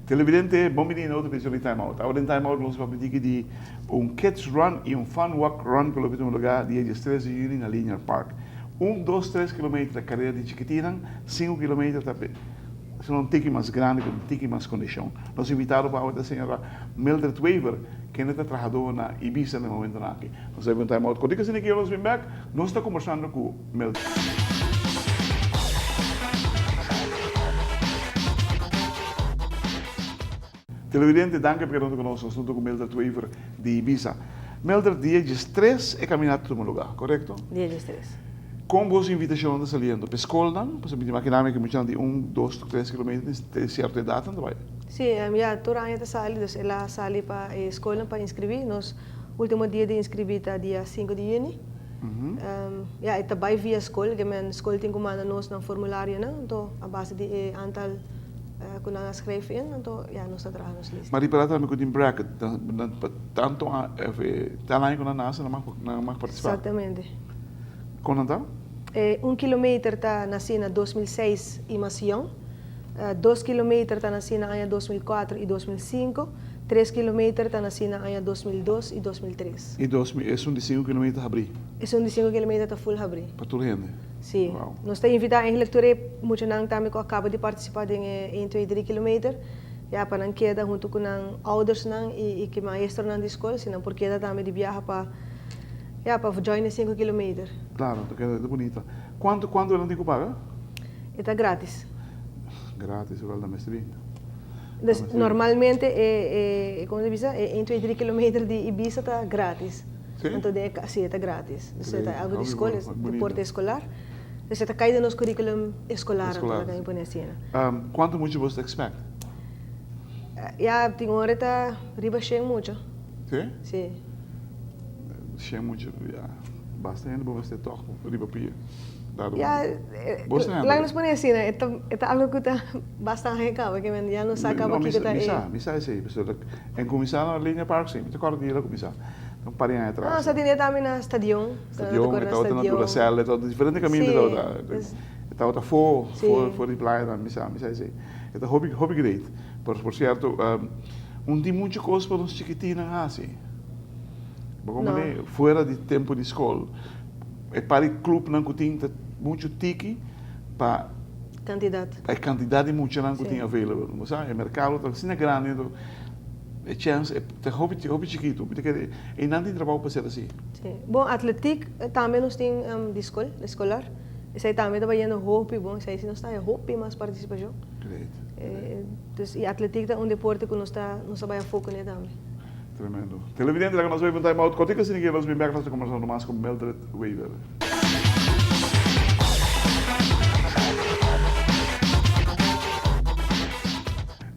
Televidente, bom menino, outro vídeo de Time Out. Agora em Time Out, nós vamos dizer que kids run e fun walk run pelo mesmo lugar, dia 13 de junho na Linear Park. 2, 3 km da carreira de Chiquitina, 5 km também. São um tique mais grande, com um tique mais condição. Nós invitamos para a senhora Mildred Weaver, que ainda trabalhou na Ibiza no momento aqui. Nós vamos em Time Out. Quando você aqui, nós vamos back, nós estamos conversando com Mildred. Televidente, danke por estar conosco. Nós estamos com Mildred Weaver de Ibiza. Mildred, dia 13 é caminhar para um lugar, correto? Dia 13. Com boas invitações de saliendo para a escola, para a maquinária que me chama de 2, 3 km de certa idade, não vai? Sim, toda a gente sai, ela sai para a escola para inscrever. Nos último dia de inscrever está dia 5 de junho. Está vai via escola, que a escola tem comanda nós no formulário, não? Então, a base de antal que nós escrevemos, então, nós trabalhamos lista. Mas para também com o bracket, tanto está lá com a NASA, não mais participar? Exatamente. Quando está? 1 km está nascida em 2006 e Macion, 2 km está nascida em 2004 e 2005, 3 km está nascida em 2002 e 2003. E é de 5 km abrir? É de 5 km está full abrir. Para toda a gente? Sim. Wow. Nós temos invitado a leitura, muito não também que acaba de participar em 2, 3 km. Para não queda junto com os ouders e que maestro na escola, senão porque queda também de viajar para join 5 km. Claro, é bonita. Quanto ela tem que pagar? Está grátis. Grátis, igual da mestrinha. Normalmente, como se diz, em 2, 3 km de Ibiza está grátis. Sim? Então, sim, está grátis. Está algo de escola, deporte escolar. Então, está caído no currículo escolar. Quanto muito você expect? Tem hora está riba cheio muito. Sim? Sim. Cheio muito, basta ainda para você tocar riba pia. Lá nos põe assim, é algo que está bastante recado, que já não se acaba aqui que está. Misa é assim, em começar na linha parque sim, me acordo de ir a começar. Então parem aí atrás. Não, só tinha também na estadião. Estadião, está na Duracell, está diferente caminho está outra fora de praia, misa é assim. Está hobby great. Por certo, tem muitas coisas para os chiquitinos assim. Porque fora de tempo de escola, é para o clube não tem muito tique para a quantidade de muito não tem available, não sabe? O mercado está assim grande, é chance, é hobby chiquito, porque e não tem trabalho para ser assim. Sim. Bom, atletic também nós tem de escola, escolar. Isso aí também está fazendo hobby, bom, isso aí não está hobby mais participação. Great. E atletic é um deporte que nós vai foco nele também. Tremendo. Televidente, lá que nós vamos em Time Out. Contigo assim que nós vamos back, nós estamos conversando mais com Mildred Weaver.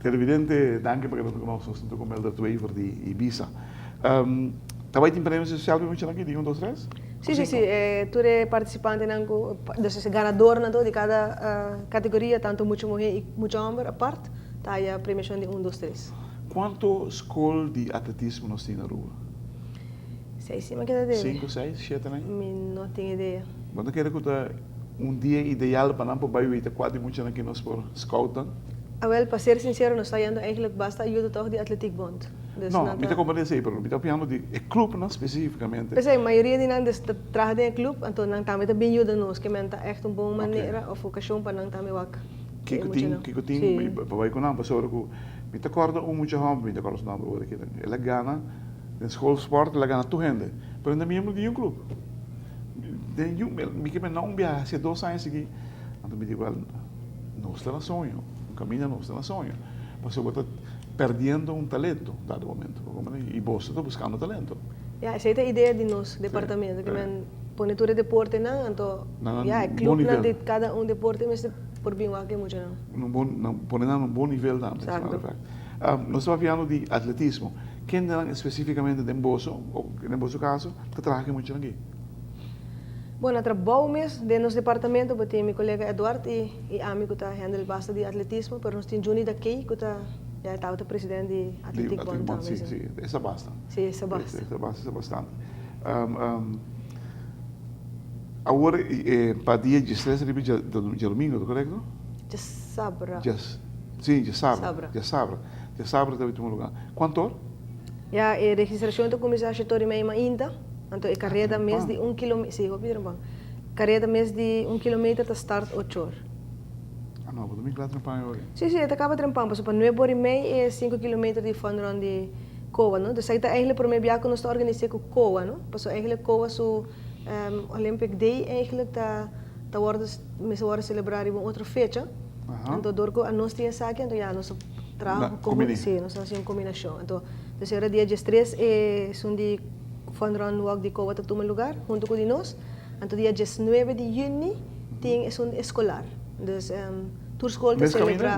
Televidente, danke por estar conosco. Nós estamos com Mildred Weaver de Ibiza. Também tem prêmio social para você aqui, de 1, 2, 3? Sim. Tu é participante, ganador de cada categoria, tanto muito mulher e muito homem, a parte, está aí a premiação de 1, 2, 3. Quanto escola de atletismo nós temos na rua? 6, sim, mas que deve? 5, 6, 7, né? Não tenho ideia. Quando quero que dia ideal para não poder ir a quadro muito aqui nós por scoutan? Para ser sincero, nós estamos eigenlijk basta ajuda toch de Athletic Bond. Não, me está compreendendo, mas me está falando de clube não especificamente. Pois é, a maioria de nós trabalha em clube, então nós também também ajuda nos que menta echt uma boa maneira ou ocasião para nós também wak. Que eu tenho para vai com não, para sobre que me te acorda muito homem, me te acorda não agora que ela ganha na escola sport, ela ganha tu rende, mas ainda mesmo de clube. De me que não viaja 2 anos aqui, então me digo, não está na sonho, caminho não está na sonho, mas eu estou perdendo talento dado momento, e você está buscando talento. Essa é a ideia de nosso departamento, que põe tudo deporte não, então clube de cada deporte, mas por bem aqui muito não. Põe num bom nível também. Nós estamos falando de atletismo. Quem especificamente de Bosso, ou no vosso caso, que trabalha muito aqui? Bom, na trabalho mesmo, dentro do departamento, eu tenho meu colega Eduardo e amigo que handle bastante de atletismo, mas nós temos Juni daqui, que já está o presidente de Atlético Bom também. Sim, essa basta. Sim, essa basta. Essa bastante. Agora, para dia de stress, de domingo, correto? De sabra. Sim, de sabra. De sabra também tem um lugar. Quanto hora? Ja, a registração do começar a 7h30 ainda. Então, a carreira mês de 1 km. Sim, bom. Carreira mês de 1 km está start 8 horas. Ah, não, domingo lá trampar hoje. Sim, acaba trampando. Para 9h30 é 5 km de fun run de COA, não? Então, eigenlijk para mim, nós estamos organizando com COA, não? Porque eigenlijk COA so Olympic Day eigenlijk tá worden celebrar em outra fecha. Então, dorco a nós temos aqui, então já nós trabalhamos com nós fazemos uma combinação. Então, era dia 13 é um de fun run walk de COA que toma lugar junto com nós. Então, dia 19 de junho tem um escolar. Então, tour school te celebrar.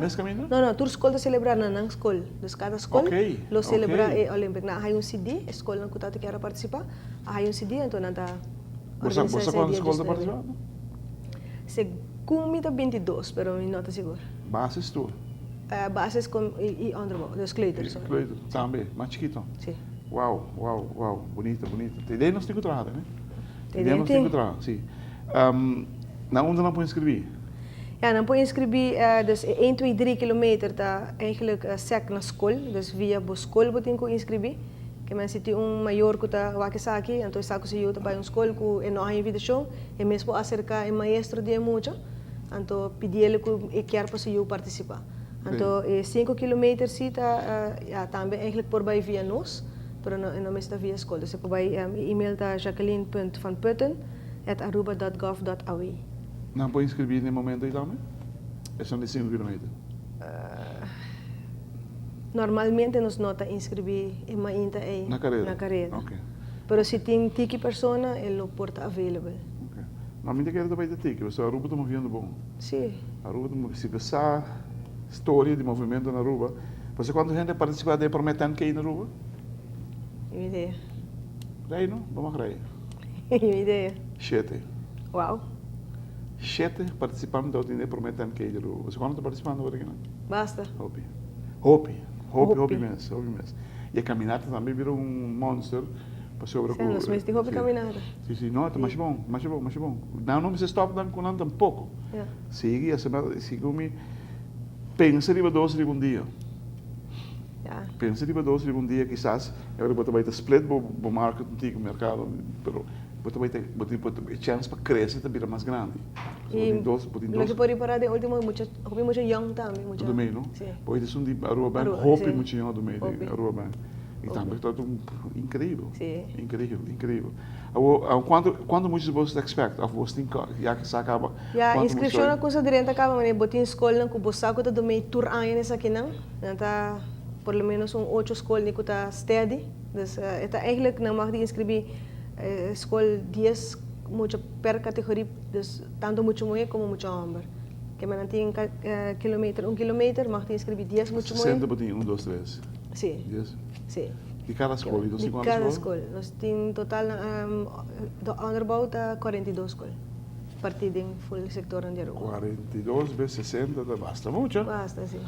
Não, tour school te celebrar na escola. Então, cada escola lo celebra o Olympic. Na há CD, escola na que quer participar, há CD, então nada. Você quando escola está participando? Segunda 22, pero não estou seguro. Bases tu? Bases e underbow, dos kleuters. Kleuter, também, mais chiquito. Sim. Uau, bonito. Tem daí nós temos que trabalhar, né? Tem daí nós temos que trabalhar, sim. Na onde não pode inscrever? Ja, dan moet je inscriberen, dus 1, 2, 3 kilometer, dat eigenlijk sec na school, dus via bo school moet je inscribir. Que men siti maior que está aqui, então saco se eu para escola que não há invitação, e mesmo acerca o maestro de muito, então pedir-lhe que quer para eu participar. Então 5 kilometer sim também eigenlijk por bij via nós, pero não está via escola. Dus por bij e-mail da jacqueline.vanputten@aruba.gov.au. Não pode inscrever no momento aí também? É só de 5 km? Normalmente nós nota inscrever em uma inta aí na carreira. Okay. Pero se tem tiki persona, ele não porta available. Okay. Normalmente quero também ter tiki, mas a Aruba está movendo bom. Sim. A Aruba está se essa história de movimento na Aruba. Você quando gente participa de prometendo que ir na Aruba? Uma ideia. Daí não, vamos a Uma ideia. 7. Uau. 7 participantes da UTN prometendo que ir na Aruba. Você quando está participando agora aqui não? Basta. Hope mesmo. E a caminhada também virou monster. Sim, nós mesmos de caminhada. Sim, não, é mais bom. Não me stop dan com nada tampouco. Sigue a semana, sigue pensa de 2 de um dia. Pensa de 2 de um dia, quizás, agora vou também split o marketing, o mercado, pero vou também ter chance para crescer também mais grande. E lo que pode parar de último muito young também, muito. Do meio, não? Sim. Pois isso de Aruba Bank, hope muito young do meio de Aruba Bank. E também está incrível. Sim. Incrível. Quando muitos de vocês expectam? Você já que se acaba. Já inscrição na coisa direta acaba, mas botin escola com o saco do meio tour aí nessa aqui não, tá por lo menos 8 escolas que tá steady. Dus está eigenlijk não mag de inscrever escola 10 muito per categoria, dus tanto muito mulher como muito homem. Que man tem 1 kilometer, mag de inscrever 10 muito mulher. 60 botin 1, 2, 3. Sim. 10. Sim. De cada escola? De cada escola. Nós temos total do underbouw 42 escolas. Partido em full sector de Aruba. 42 vezes 60, basta muito. Basta, sim.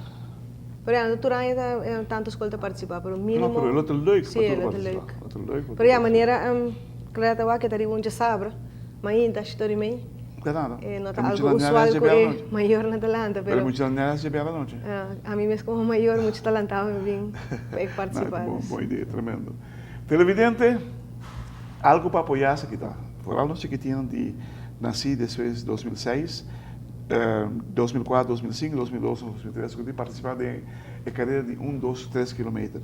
Pero ja, naturalmente é tanto escola para participar, pero mínimo. Não, pero é outro leuk. Sim, é outro leuk. Pero ja, maneira claro que está um sabra, mas ainda estou em meio. Nada. Não está algo usual que é maior na talanta, pero muitas nelas se bela noite. A mim mesmo como maior, muito talentado, eu vim participar. Boa ideia, tremendo. Televidente, algo para apoiar aqui tá. Por algo que tinham de nasci depois de 2006, 2004, 2005, 2012, 2013, que participar de carreira de 1, 2, 3 km.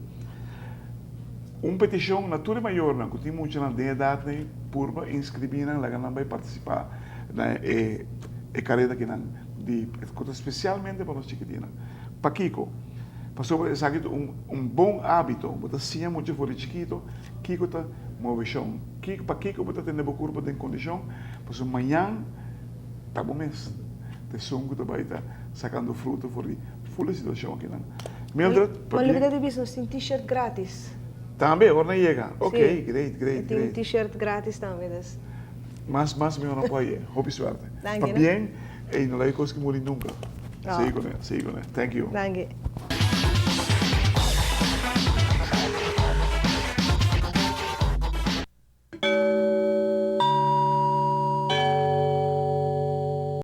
Uma petição na Ture Maior, que tinha muito na idade, por inscrever na não vai participar na carreira que não de especialmente para os chiquitinos. Para Kiko, passou um bom hábito, você tinha muito for chiquito, Kiko tá move chão. Para Kiko você tem o corpo em condição, passou amanhã tá bom mesmo. De som que vai estar sacando fruto por full situação aqui não. Mildred, mas na verdade business tem t-shirt grátis. Também, agora chega. Ok, great. Tem t-shirt grátis também. Más me apoye. Hope suerte. Danke, Está bien y no le hay cosas que morir nunca. Oh. Sigue con él. Thank you. Danke.